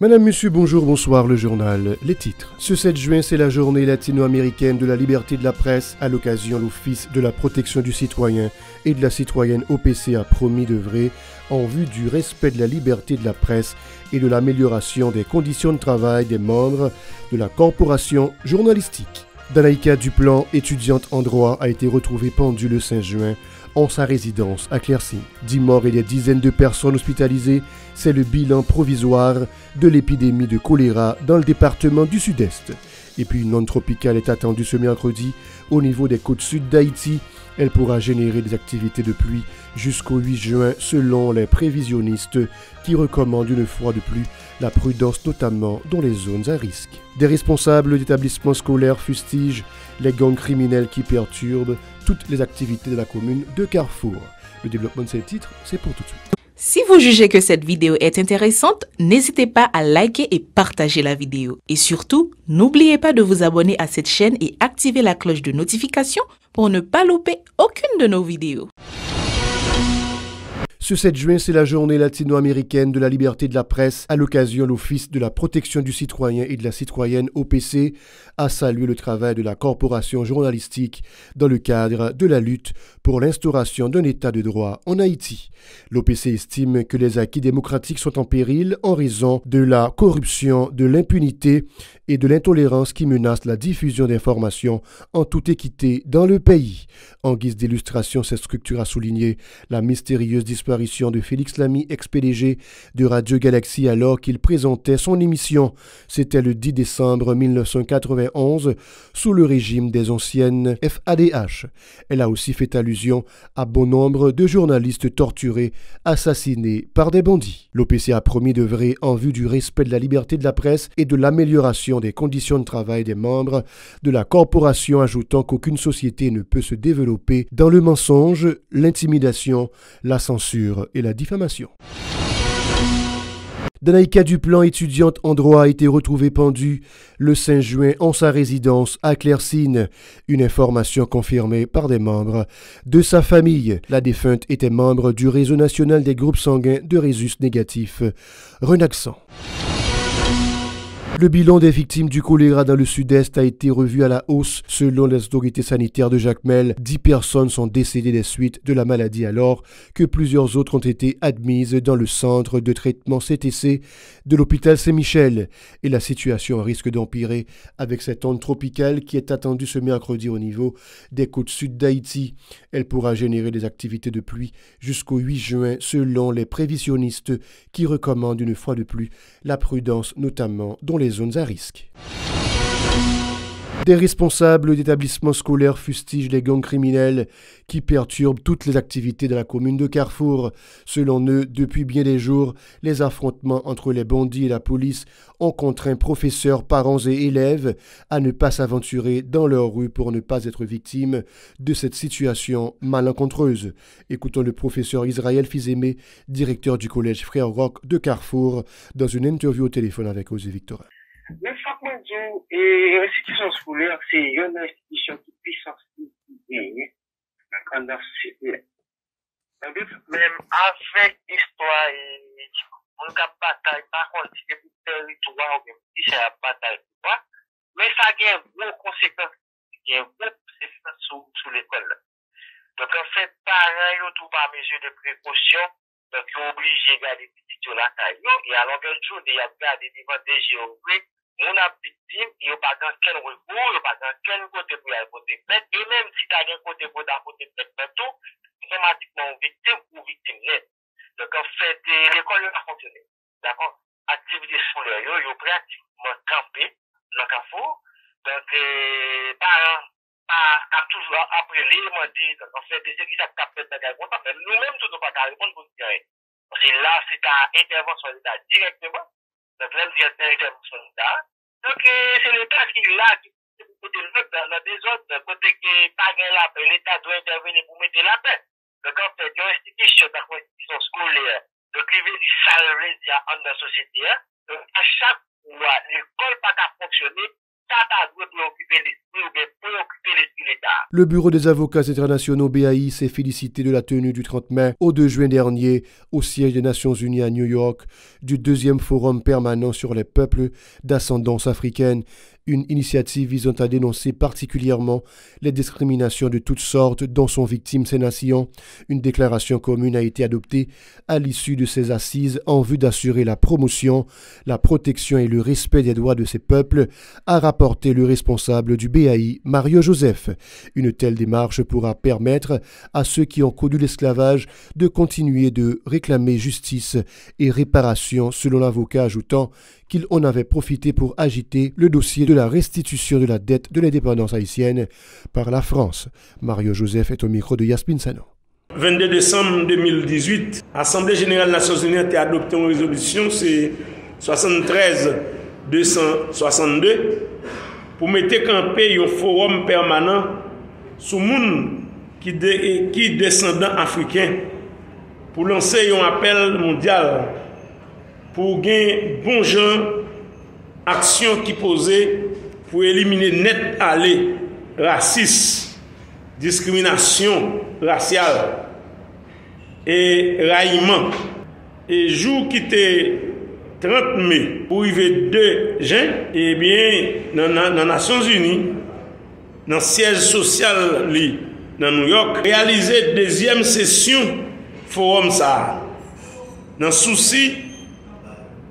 Madame, monsieur, bonjour, bonsoir, le journal, les titres. Ce 7 juin, c'est la journée latino-américaine de la liberté de la presse. À l'occasion, l'Office de la protection du citoyen et de la citoyenne OPC a promis d'œuvrer en vue du respect de la liberté de la presse et de l'amélioration des conditions de travail des membres de la corporation journalistique. Danaïka Duplan, étudiante en droit, a été retrouvée pendue le 5 juin en sa résidence à Claire-Signe. 10 morts et des dizaines de personnes hospitalisées, c'est le bilan provisoire de l'épidémie de choléra dans le département du Sud-Est. Et puis une onde tropicale est attendue ce mercredi au niveau des côtes sud d'Haïti. Elle pourra générer des activités de pluie jusqu'au 8 juin selon les prévisionnistes qui recommandent une fois de plus la prudence notamment dans les zones à risque. Des responsables d'établissements scolaires fustigent les gangs criminels qui perturbent toutes les activités de la commune de Carrefour. Le développement de ces titres, c'est pour tout de suite. Si vous jugez que cette vidéo est intéressante, n'hésitez pas à liker et partager la vidéo. Et surtout, n'oubliez pas de vous abonner à cette chaîne et activer la cloche de notification pour ne pas louper aucune de nos vidéos. Ce 7 juin, c'est la journée latino-américaine de la liberté de la presse. À l'occasion, l'Office de la protection du citoyen et de la citoyenne OPC a salué le travail de la corporation journalistique dans le cadre de la lutte pour l'instauration d'un état de droit en Haïti. L'OPC estime que les acquis démocratiques sont en péril en raison de la corruption, de l'impunité et de l'intolérance qui menacent la diffusion d'informations en toute équité dans le pays. En guise d'illustration, cette structure a souligné la mystérieuse disparition de Félix Lamy, ex-PDG de Radio Galaxy alors qu'il présentait son émission. C'était le 10 décembre 1991 sous le régime des anciennes FADH. Elle a aussi fait allusion à bon nombre de journalistes torturés, assassinés par des bandits. L'OPC a promis d'œuvrer en vue du respect de la liberté de la presse et de l'amélioration des conditions de travail des membres de la corporation, ajoutant qu'aucune société ne peut se développer dans le mensonge, l'intimidation, la censure et la diffamation. Danaïka Duplan, étudiante en droit, a été retrouvée pendue le 5 juin en sa résidence à Claire-Signe. Une information confirmée par des membres de sa famille. La défunte était membre du réseau national des groupes sanguins de résus négatifs, Renaxan. Le bilan des victimes du choléra dans le sud-est a été revu à la hausse. Selon les autorités sanitaires de Jacmel, 10 personnes sont décédées des suites de la maladie alors que plusieurs autres ont été admises dans le centre de traitement CTC de l'hôpital Saint-Michel. Et la situation risque d'empirer avec cette onde tropicale qui est attendue ce mercredi au niveau des côtes sud d'Haïti. Elle pourra générer des activités de pluie jusqu'au 8 juin selon les prévisionnistes qui recommandent une fois de plus la prudence notamment dans les zones à risque. Des responsables d'établissements scolaires fustigent les gangs criminels qui perturbent toutes les activités de la commune de Carrefour. Selon eux, depuis bien des jours, les affrontements entre les bandits et la police ont contraint professeurs, parents et élèves à ne pas s'aventurer dans leur rue pour ne pas être victimes de cette situation malencontreuse. Écoutons le professeur Israël Fils-Aimé, directeur du collège Frère Roch de Carrefour, dans une interview au téléphone avec Osée Victorin. Le frapement et l'institution scolaire, c'est une institution qui puissance qui gagne dans la société. Même avec l'histoire, on ne bataille pas contre le territoire ou même si c'est la bataille, mais ça a une bonne conséquence, il y a une bonne conséquence sur l'école. Donc en fait, pareil, on trouve pas mesure de précaution, donc ils sont obligés de garder des petits la taille, et à longueur de journée, il y a gardé devant des géographes. On a victime, il n'y a pas dans quel recours, il n'y a pas dans quel côté pour y côté fait, et même si tu as un côté pour côté fait tout, automatiquement victime ou victime net. Donc en fait, l'école n'a pas fonctionné. D'accord? Activité scolaire, ils ont pratiquement campé dans le Carrefour. Donc, parents, toujours après les demander, en fait, c'est qui ça capte dans la compte, mais nous-mêmes, tout ne pas répondre pour dire. Parce que là, c'est à intervention de l'État directement. Donc, même directeur d'intervention de l'État. Donc, c'est l'État qui est là, qui peut mettre dans des autres, côté qui pas la paix, l'État doit intervenir pour mettre la paix. Donc, en fait, il y a une institution, institution scolaire, donc, il veut dire salarié dans la société. Donc, à chaque fois, l'école pas qu'à fonctionner, ça doit préoccuper l'esprit ou bien préoccuper l'esprit de l'État. Le Bureau des avocats internationaux BAI s'est félicité de la tenue du 30 mai au 2 juin dernier au siège des Nations Unies à New York du 2e forum permanent sur les peuples d'ascendance africaine, une initiative visant à dénoncer particulièrement les discriminations de toutes sortes dont sont victimes ces nations. Une déclaration commune a été adoptée à l'issue de ces assises en vue d'assurer la promotion, la protection et le respect des droits de ces peuples, a rapporté le responsable du BAI, Mario Joseph. Une telle démarche pourra permettre à ceux qui ont connu l'esclavage de continuer de réclamer justice et réparation, selon l'avocat, ajoutant qu'il en avait profité pour agiter le dossier de la restitution de la dette de l'indépendance haïtienne par la France. Mario Joseph est au micro de Yasmin Sano. 22 décembre 2018, l'Assemblée générale des Nations Unies a adopté une résolution, c'est 73-262, pour mettre en paix un forum permanent sur le monde qui descendant africain, pour lancer un appel mondial pour gagner bon genre action qui posée pour éliminer net aller racisme, discrimination raciale et raillement. Et jour qui était 30 mai pour arriver 2 juin, eh bien dans les Nations Unies, dans le siège social dans New York, réaliser deuxième session forum ça. Dans souci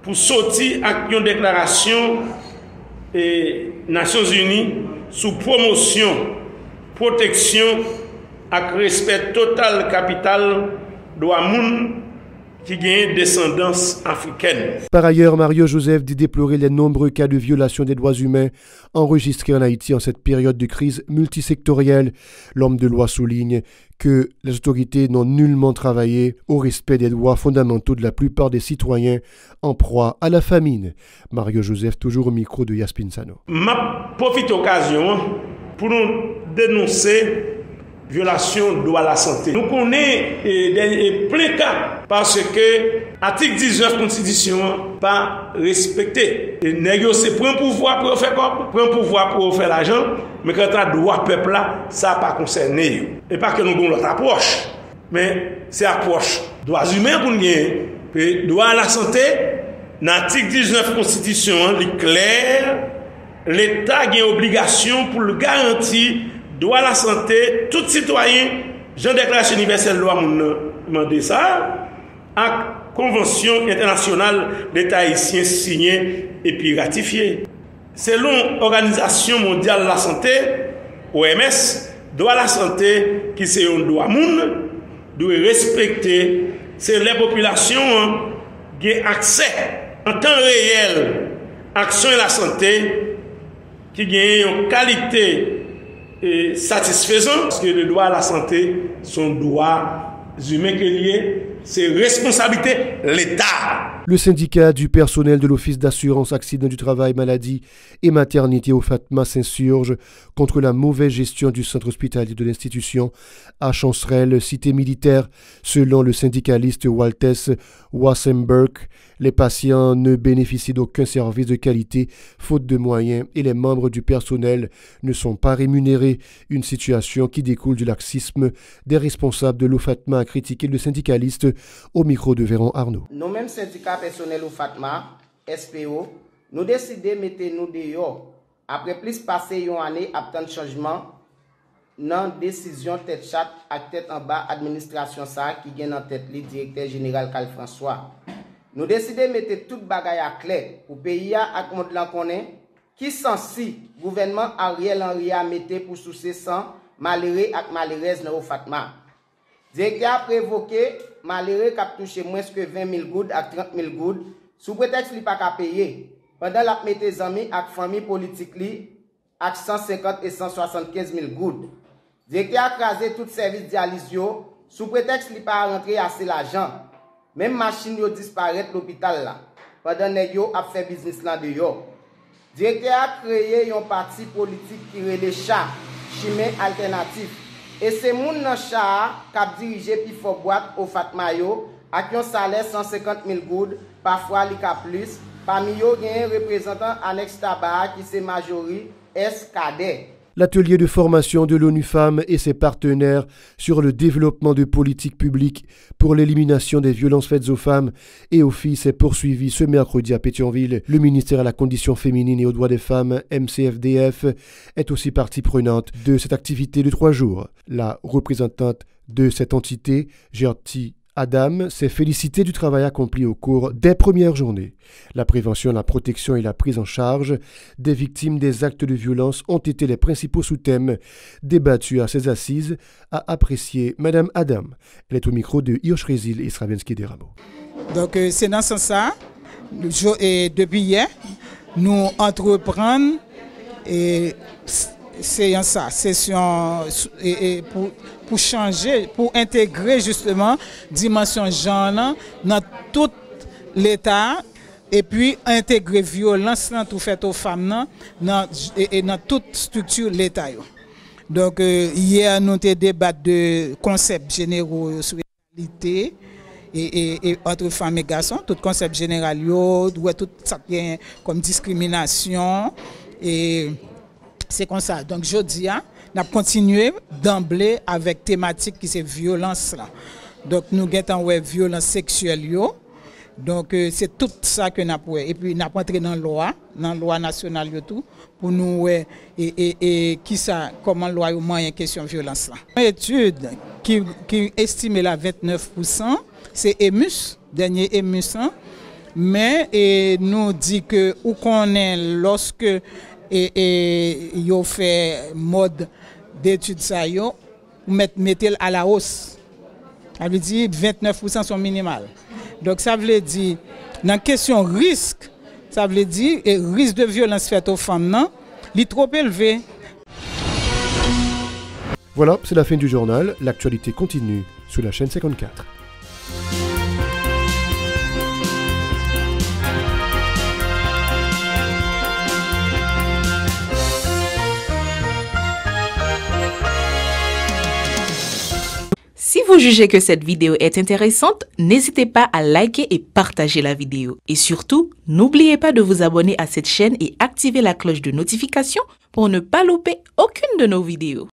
pour sortir avec une déclaration des Nations Unies sous promotion, protection et respect total capital de moun qui gagne descendance africaine. Par ailleurs, Mario Joseph dit déplorer les nombreux cas de violation des droits humains enregistrés en Haïti en cette période de crise multisectorielle. L'homme de loi souligne que les autorités n'ont nullement travaillé au respect des droits fondamentaux de la plupart des citoyens en proie à la famine. Mario Joseph, toujours au micro de Yasmin Sano. Ma profite occasion pour nous dénoncer violation de droit à la santé. Nous connaissons plein cas parce que l'article 19 de la Constitution pas respecté. Et négocier prend pouvoir pour faire quoi? Prend pouvoir pour faire l'argent, mais quand on droit peuple là, ça pas concerné. Et pas que nous avons notre approche, mais c'est approche droits humains pour nous gagner. Et droit à la santé, dans l'article 19 de la Constitution, il est clair, l'État a une obligation pour le garantir droit à la santé, tout citoyen, Jean Déclaration universelle de droit demandé ça, à Convention internationale d'État haïtien signée et puis ratifiée. Selon l'Organisation mondiale de la santé, OMS, droit à la santé, qui c'est un droit monde, doit respecter, c'est les populations qui ont accès en temps réel à l'action de la santé, qui ont une qualité et satisfaisant, parce que le droit à la santé sont droits humains qui liés, c'est responsabilité de l'État. Le syndicat du personnel de l'Office d'assurance accident du travail, maladie et maternité au Fatma s'insurge contre la mauvaise gestion du centre hospitalier de l'institution à Chancerelle, cité militaire. Selon le syndicaliste Waltes Wassenberg, les patients ne bénéficient d'aucun service de qualité faute de moyens et les membres du personnel ne sont pas rémunérés. Une situation qui découle du laxisme des responsables de l'OFATMA, a critiqué le syndicaliste au micro de Véron Arnaud. Nous-mêmes, syndicats personnels OFATMA, SPO, nous décidons de mettre nous dehors. Après plus passer une année à tant de changements, dans décision tête chatte à tête en bas administration ça qui gagne en tête le directeur général Carl François. Nous décidons de mettre toute bagaille à clair pour pays à monde l'en connaît qui sensi gouvernement Ariel Henry a mettre pour soucier sans malheureux et malheureuse dans OFATMA. Directeur a prévoqué malheureux qui a touché moins que 20 000 gouttes à 30 000 gouttes sous prétexte qu'il n'a pas payer. Pendant la mettre des amis et famille politique à 150 et 175 000 gouttes. Directeur a crasé tout service dialyse sous prétexte qu'il n'a pas rentré assez l'argent. Même machine yo disparaît l'hôpital là. Pendant que yo a fait business là de yo. Directeur a créé un parti politique qui relève chat chimé alternatif. Et c'est moun nan chat qui a dirigé puis faut boîte au Fatma yo avec un salaire 150 000 gouttes, parfois li ka plus. Parmi yo gen un représentant annexe tabac qui c'est Majori S. Cadet. L'atelier de formation de l'ONU Femmes et ses partenaires sur le développement de politiques publiques pour l'élimination des violences faites aux femmes et aux filles s'est poursuivi ce mercredi à Pétionville. Le ministère à la condition féminine et aux droits des femmes, MCFDF, est aussi partie prenante de cette activité de 3 jours. La représentante de cette entité, Gertie Adam, s'est félicitée du travail accompli au cours des premières journées. La prévention, la protection et la prise en charge des victimes des actes de violence ont été les principaux sous-thèmes débattus à ces assises, a apprécié Madame Adam. Elle est au micro de Hirsch Résil et Stravinsky des Rameaux. Donc c'est dans ce sens, depuis hier, nous entreprenons et c'est ça, session pour changer, pour intégrer justement dimension genre dans tout l'État et puis intégrer violence dans tout fait aux femmes dans toute structure l'État. Donc hier nous avons débat de concepts généraux sur l'égalité et entre femmes et garçons, tout concept général tout ça vient comme discrimination et c'est comme ça. Donc, je dis, nous avons continué d'emblée avec thématique qui c'est violence là. Donc, nous avons violence sexuelle. Donc, c'est tout ça que nous avons. Et puis, nous avons entré dans la loi nationale tout, pour nous et qui ça, comment la loi moyen question violence là. Une étude qui estime la 29%, c'est EMUS, dernier EMUS, mais nous dit que où qu'on est lorsque et yo fait mode d'études ça yo mettez à la hausse. Ça veut dire 29% sont minimales. Donc ça veut dire dans question risque, ça veut dire risque de violence faite aux femmes non, li trop élevé. Voilà, c'est la fin du journal. L'actualité continue sur la chaîne 54. Si vous jugez que cette vidéo est intéressante, n'hésitez pas à liker et partager la vidéo. Et surtout, n'oubliez pas de vous abonner à cette chaîne et activer la cloche de notification pour ne pas louper aucune de nos vidéos.